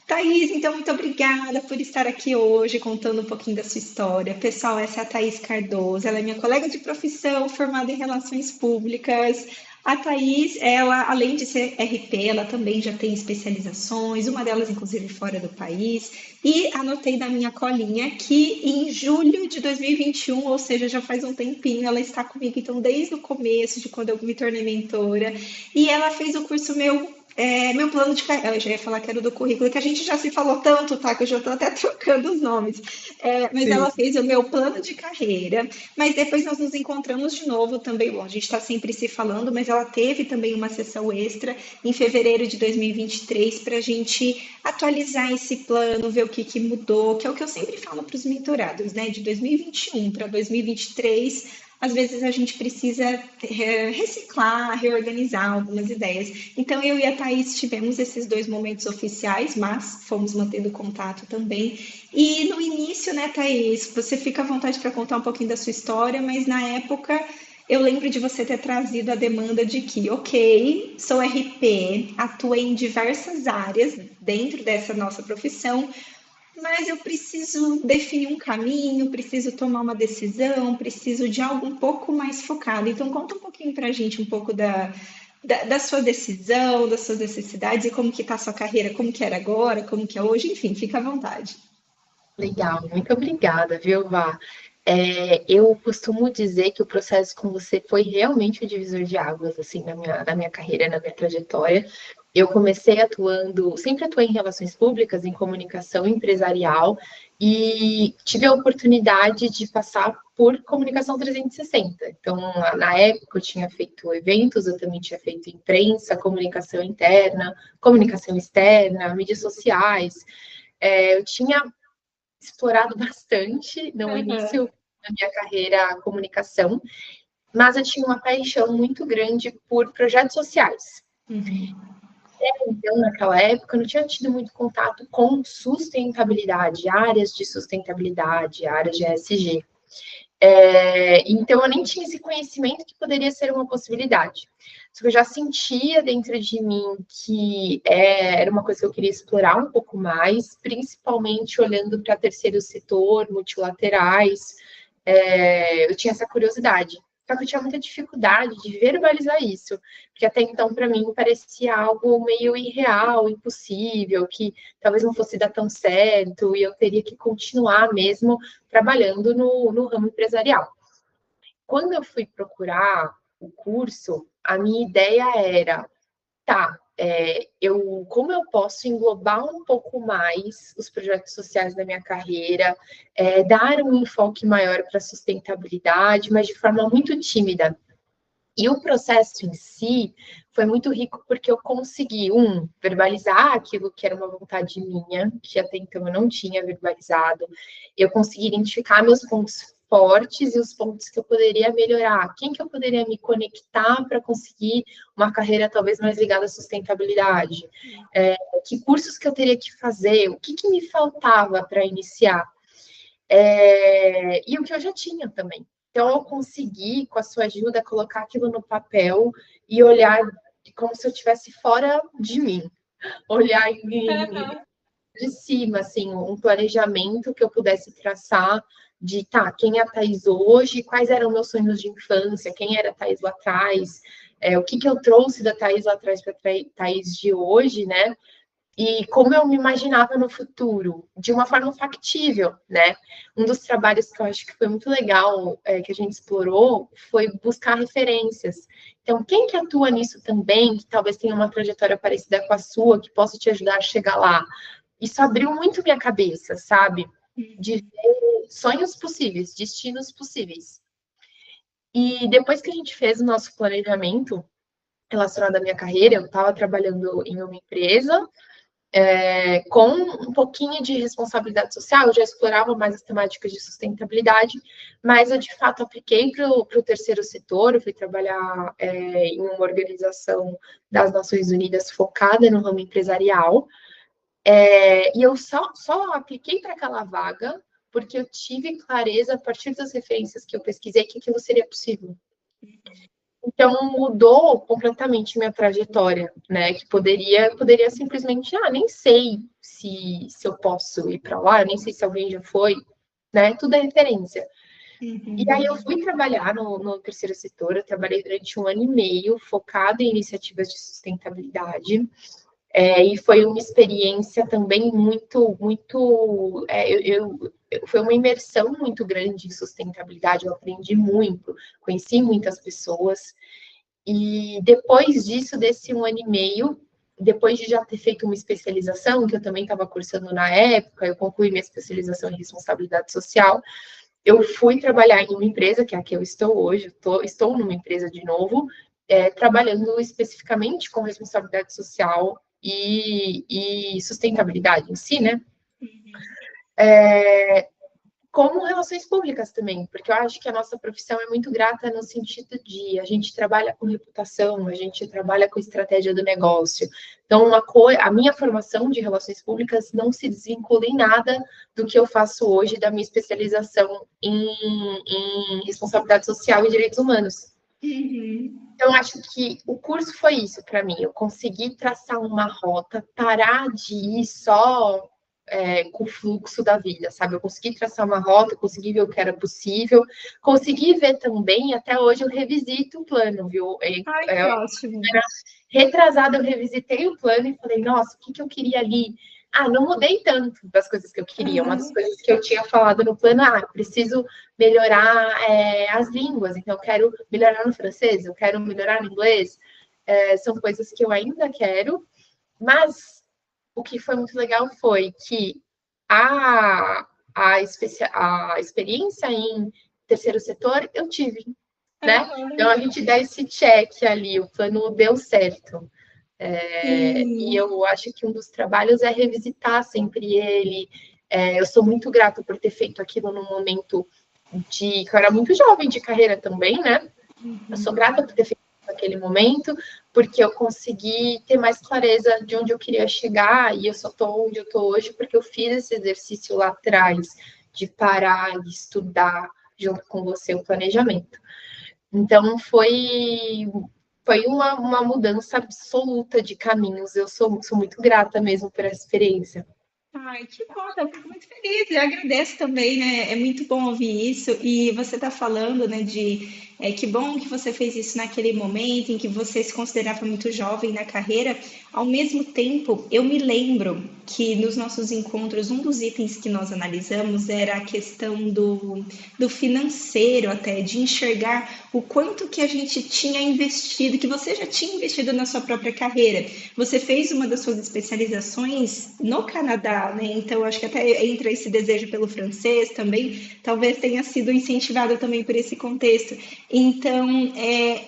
Thaís, então, muito obrigada por estar aqui hoje contando um pouquinho da sua história. Pessoal, essa é a Thaís Cardoso, ela é minha colega de profissão, formada em Relações Públicas. A Thaís, ela, além de ser RP, ela também já tem especializações, uma delas, inclusive, fora do país. E anotei na minha colinha que em julho de 2021, ou seja, já faz um tempinho, ela está comigo, então, desde o começo, de quando eu me tornei mentora. E ela fez o curso meu plano de carreira, eu já ia falar que era do currículo, que a gente já se falou tanto, tá? Que eu já estou até trocando os nomes. Mas ela Sim. fez o meu plano de carreira, mas depois nós nos encontramos de novo também. Bom, a gente está sempre se falando, mas ela teve também uma sessão extra em fevereiro de 2023 para a gente atualizar esse plano, ver o que, que mudou, que é o que eu sempre falo para os mentorados, né? De 2021 para 2023. Às vezes a gente precisa reciclar, reorganizar algumas ideias. Então, eu e a Thaís tivemos esses dois momentos oficiais, mas fomos mantendo contato também. E no início, né, Thaís, você fica à vontade para contar um pouquinho da sua história, mas na época eu lembro de você ter trazido a demanda de que, ok, sou RP, atuei em diversas áreas dentro dessa nossa profissão, mas eu preciso definir um caminho, preciso tomar uma decisão, preciso de algo um pouco mais focado. Então, conta um pouquinho para a gente um pouco da sua decisão, das suas necessidades e como que está a sua carreira, como que era agora, como que é hoje, enfim, fica à vontade. Legal, muito obrigada, viu, Vá? Eu costumo dizer que o processo com você foi realmente o divisor de águas, assim, na minha carreira, na minha trajetória. Eu comecei atuando, sempre atuei em relações públicas, em comunicação empresarial, e tive a oportunidade de passar por comunicação 360. Então, na época, eu tinha feito eventos, eu também tinha feito imprensa, comunicação interna, comunicação externa, mídias sociais. Eu tinha explorado bastante no Aham. início da minha carreira a comunicação, mas eu tinha uma paixão muito grande por projetos sociais. Uhum. Então, naquela época, eu não tinha tido muito contato com sustentabilidade, áreas de sustentabilidade, áreas de ESG. Então, eu nem tinha esse conhecimento que poderia ser uma possibilidade. Só que eu já sentia dentro de mim que era uma coisa que eu queria explorar um pouco mais, principalmente olhando para terceiro setor, multilaterais. Eu tinha essa curiosidade. Só que eu tinha muita dificuldade de verbalizar isso, porque até então, para mim, parecia algo meio irreal, impossível, que talvez não fosse dar tão certo, e eu teria que continuar mesmo trabalhando no ramo empresarial. Quando eu fui procurar o curso, a minha ideia era, tá, como eu posso englobar um pouco mais os projetos sociais da minha carreira, dar um enfoque maior para a sustentabilidade, mas de forma muito tímida. E o processo em si foi muito rico porque eu consegui, verbalizar aquilo que era uma vontade minha, que até então eu não tinha verbalizado. Eu consegui identificar meus pontos fortes e os pontos que eu poderia melhorar. Quem que eu poderia me conectar para conseguir uma carreira talvez mais ligada à sustentabilidade? Que cursos que eu teria que fazer? O que que me faltava para iniciar? E o que eu já tinha também. Então, eu consegui, com a sua ajuda, colocar aquilo no papel e olhar como se eu estivesse fora de mim. Olhar de cima, assim, um planejamento que eu pudesse traçar de, tá, quem é a Thaís hoje, quais eram meus sonhos de infância, quem era a Thaís lá atrás, o que que eu trouxe da Thaís lá atrás para a Thaís de hoje, né? E como eu me imaginava no futuro, de uma forma factível, né? Um dos trabalhos que eu acho que foi muito legal, que a gente explorou, foi buscar referências. Então, quem que atua nisso também, que talvez tenha uma trajetória parecida com a sua, que possa te ajudar a chegar lá? Isso abriu muito minha cabeça, sabe? De ver sonhos possíveis, destinos possíveis. E depois que a gente fez o nosso planejamento relacionado à minha carreira, eu estava trabalhando em uma empresa, com um pouquinho de responsabilidade social, eu já explorava mais as temáticas de sustentabilidade, mas eu de fato apliquei para o terceiro setor, eu fui trabalhar em uma organização das Nações Unidas focada no ramo empresarial, e eu só apliquei para aquela vaga porque eu tive clareza, a partir das referências que eu pesquisei, que aquilo seria possível. Então, mudou completamente minha trajetória, né? Que poderia simplesmente, nem sei se eu posso ir para lá, nem sei se alguém já foi, né? Tudo é referência. E aí eu Uhum. fui trabalhar no terceiro setor, eu trabalhei durante 1 ano e meio, focado em iniciativas de sustentabilidade. E foi uma experiência também muito, foi uma imersão muito grande em sustentabilidade, eu aprendi muito, conheci muitas pessoas, e depois disso, desse 1 ano e meio, depois de já ter feito uma especialização, que eu também estava cursando na época, eu concluí minha especialização em responsabilidade social, eu fui trabalhar em uma empresa, que é a que eu estou hoje, estou numa empresa de novo, trabalhando especificamente com responsabilidade social e sustentabilidade em si, né? Como relações públicas também, porque eu acho que a nossa profissão é muito grata no sentido de a gente trabalha com reputação, a gente trabalha com estratégia do negócio. Então, a minha formação de relações públicas não se desvincula em nada do que eu faço hoje, da minha especialização em responsabilidade social e direitos humanos. Uhum. Então, eu acho que o curso foi isso para mim. Eu consegui traçar uma rota, parar de ir só com o fluxo da vida, sabe? Eu consegui traçar uma rota, consegui ver o que era possível, consegui ver também, até hoje eu revisito o plano, viu? Ai, que ótimo. Retrasada, eu revisitei o plano e falei, nossa, o que eu queria ali? Não mudei tanto das coisas que eu queria. Uma das Uhum. coisas que eu tinha falado no plano, preciso melhorar as línguas, então eu quero melhorar no francês, eu quero melhorar no inglês. São coisas que eu ainda quero, mas o que foi muito legal foi que a experiência em terceiro setor eu tive, né? Então Uhum. a gente dá esse check ali, o plano deu certo. E Sim. eu acho que um dos trabalhos é revisitar sempre ele. Eu sou muito grata por ter feito aquilo no momento que eu era muito jovem de carreira também, né? Eu sou grata por ter feito naquele momento, porque eu consegui ter mais clareza de onde eu queria chegar e eu só estou onde eu estou hoje porque eu fiz esse exercício lá atrás de parar e estudar junto com você o planejamento. Então foi uma mudança absoluta de caminhos. Eu sou muito grata mesmo por essa experiência. Ai, que bom, eu fico muito feliz. Eu agradeço também, né? É muito bom ouvir isso. E você está falando, né, que bom que você fez isso naquele momento em que você se considerava muito jovem na carreira. Ao mesmo tempo, eu me lembro que nos nossos encontros, um dos itens que nós analisamos era a questão do financeiro, até, de enxergar o quanto que a gente tinha investido, que você já tinha investido na sua própria carreira. Você fez uma das suas especializações no Canadá, né? Então, acho que até entra esse desejo pelo francês também, talvez tenha sido incentivada também por esse contexto. Então,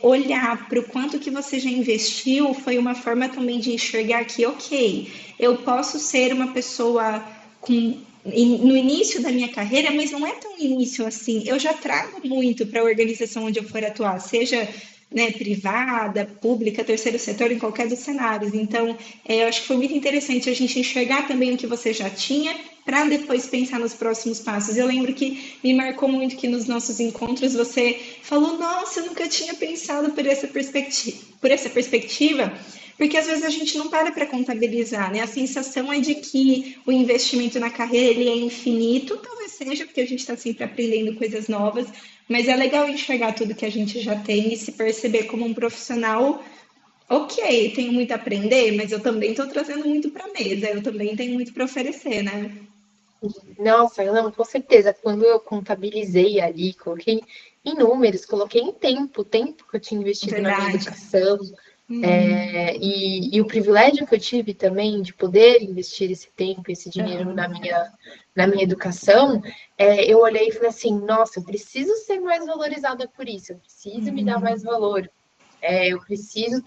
olhar para o quanto que você já investiu foi uma forma também de enxergar que, ok, eu posso ser uma pessoa no início da minha carreira, mas não é tão início assim. Eu já trago muito para a organização onde eu for atuar, seja, né, privada, pública, terceiro setor, em qualquer dos cenários. Então, eu acho que foi muito interessante a gente enxergar também o que você já tinha para depois pensar nos próximos passos. Eu lembro que me marcou muito que nos nossos encontros você falou: Nossa, eu nunca tinha pensado por essa perspectiva, porque às vezes a gente não para contabilizar, né? A sensação é de que o investimento na carreira ele é infinito, talvez seja porque a gente está sempre aprendendo coisas novas, mas é legal enxergar tudo que a gente já tem e se perceber como um profissional. Ok, tenho muito a aprender, mas eu também estou trazendo muito para a mesa, eu também tenho muito para oferecer, né? Nossa, não, com certeza. Quando eu contabilizei ali, coloquei em números, coloquei em tempo, o tempo que eu tinha investido na minha Verdade. educação, e o privilégio que eu tive também de poder investir esse tempo, esse dinheiro Uhum. na minha educação, eu olhei e falei assim, nossa, eu preciso ser mais valorizada por isso, eu preciso me dar mais valor, eu preciso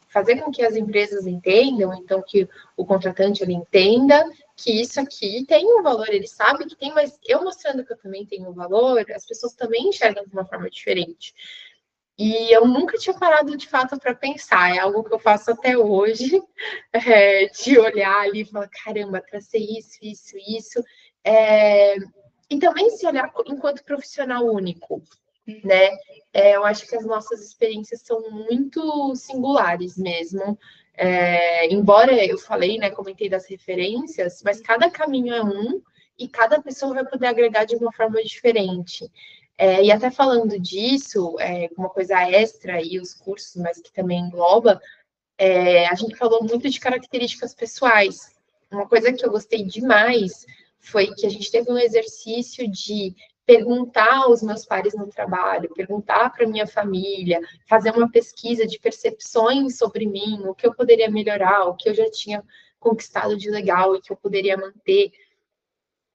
fazer com que as empresas entendam, então que o contratante ele entenda que isso aqui tem um valor, ele sabe que tem, mas eu mostrando que eu também tenho um valor, as pessoas também enxergam de uma forma diferente. E eu nunca tinha parado de fato para pensar, é algo que eu faço até hoje, de olhar ali e falar, caramba, tracei isso, isso, isso. E também se olhar enquanto profissional único. né? Eu acho que as nossas experiências são muito singulares mesmo. Embora eu falei, né, comentei das referências, mas cada caminho é um e cada pessoa vai poder agregar de uma forma diferente. E até falando disso, uma coisa extra aí, os cursos, mas que também engloba, a gente falou muito de características pessoais. Uma coisa que eu gostei demais foi que a gente teve um exercício de perguntar aos meus pares no trabalho, perguntar para minha família, fazer uma pesquisa de percepções sobre mim, o que eu poderia melhorar, o que eu já tinha conquistado de legal e que eu poderia manter.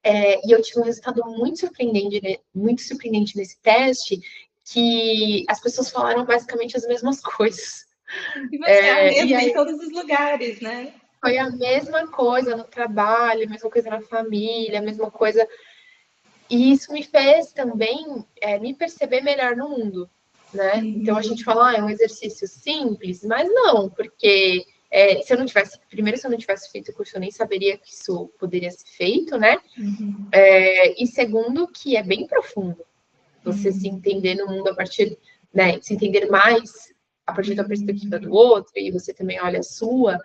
E eu tive um resultado muito surpreendente nesse teste, que as pessoas falaram basicamente as mesmas coisas. E você é a E mesma em aí todos os lugares, né? foi a mesma coisa no trabalho, a mesma coisa na família, a mesma coisa. E isso me fez também me perceber melhor no mundo, né? Então a gente fala, é um exercício simples, mas não, porque se eu não tivesse, primeiro, se eu não tivesse feito o curso, eu nem saberia que isso poderia ser feito, né? E segundo, que é bem profundo você se entender no mundo a partir, né? Se entender mais a partir da perspectiva do outro, e você também olha a sua.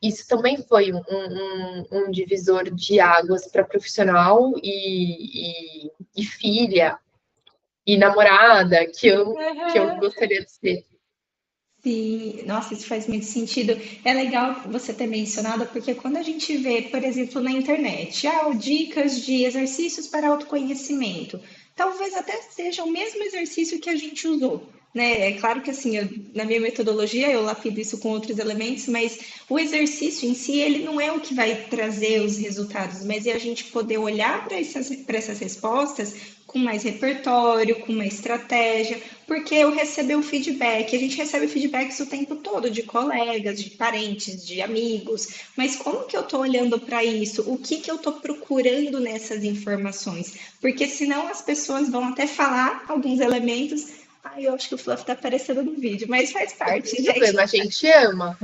Isso também foi um divisor de águas para profissional e filha e namorada que eu Uhum. gostaria de ser. Sim, nossa, isso faz muito sentido. É legal você ter mencionado, porque quando a gente vê, por exemplo, na internet, dicas de exercícios para autoconhecimento, talvez até seja o mesmo exercício que a gente usou, né? É claro que assim, na minha metodologia eu lapido isso com outros elementos, mas o exercício em si, ele não é o que vai trazer os resultados, mas é a gente poder olhar para essas respostas com mais repertório, com uma estratégia, porque eu recebi o feedback, a gente recebe feedbacks o tempo todo de colegas, de parentes, de amigos, mas como que eu estou olhando para isso? O que que eu estou procurando nessas informações? Porque senão as pessoas vão até falar alguns elementos. Ai, eu acho que o Fluff está aparecendo no vídeo, mas faz Não tem parte, gente. problema, a gente ama.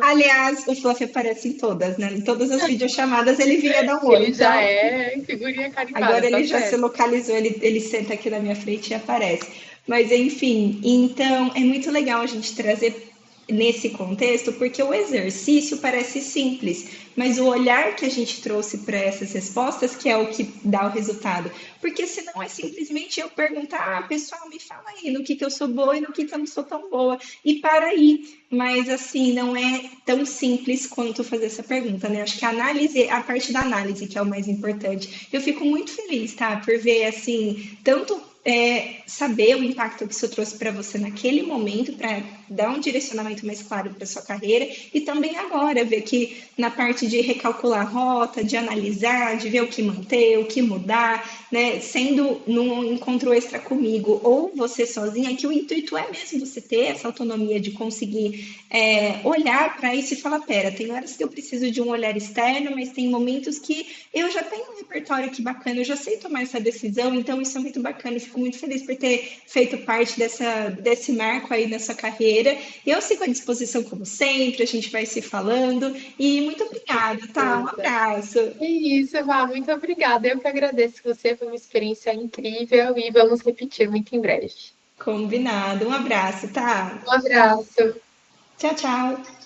Aliás, o Fluff aparece em todas, né? Em todas as videochamadas ele vinha dar um oi. Ele já Então, é figurinha agora carimbada, tá ele já se certo. localizou, ele senta aqui na minha frente e aparece. Mas enfim, então é muito legal a gente trazer nesse contexto, porque o exercício parece simples, mas o olhar que a gente trouxe para essas respostas que é o que dá o resultado. Porque senão é simplesmente eu perguntar, pessoal, me fala aí no que eu sou boa e no que eu não sou tão boa, e para aí. Mas assim, não é tão simples quanto fazer essa pergunta, né? Acho que a análise, a parte da análise que é o mais importante. Eu fico muito feliz, tá? Por ver assim, tanto saber o impacto que isso trouxe para você naquele momento, para dar um direcionamento mais claro para sua carreira, e também agora ver que na parte de recalcular a rota, de analisar, de ver o que manter, o que mudar, né? Sendo num encontro extra comigo ou você sozinha, que o intuito é mesmo você ter essa autonomia de conseguir olhar para isso e falar, pera, tem horas que eu preciso de um olhar externo, mas tem momentos que eu já tenho um repertório aqui bacana, eu já sei tomar essa decisão, então isso é muito bacana, eu fico muito feliz por ter feito parte desse marco aí na sua carreira. Eu sigo à disposição como sempre, a gente vai se falando, e muito obrigada, tá? Um Certeza. abraço. É isso, Vá, muito obrigada. Eu que agradeço você, foi uma experiência incrível e vamos repetir muito em breve. Combinado, um abraço, tá? Um abraço. Tchau, tchau.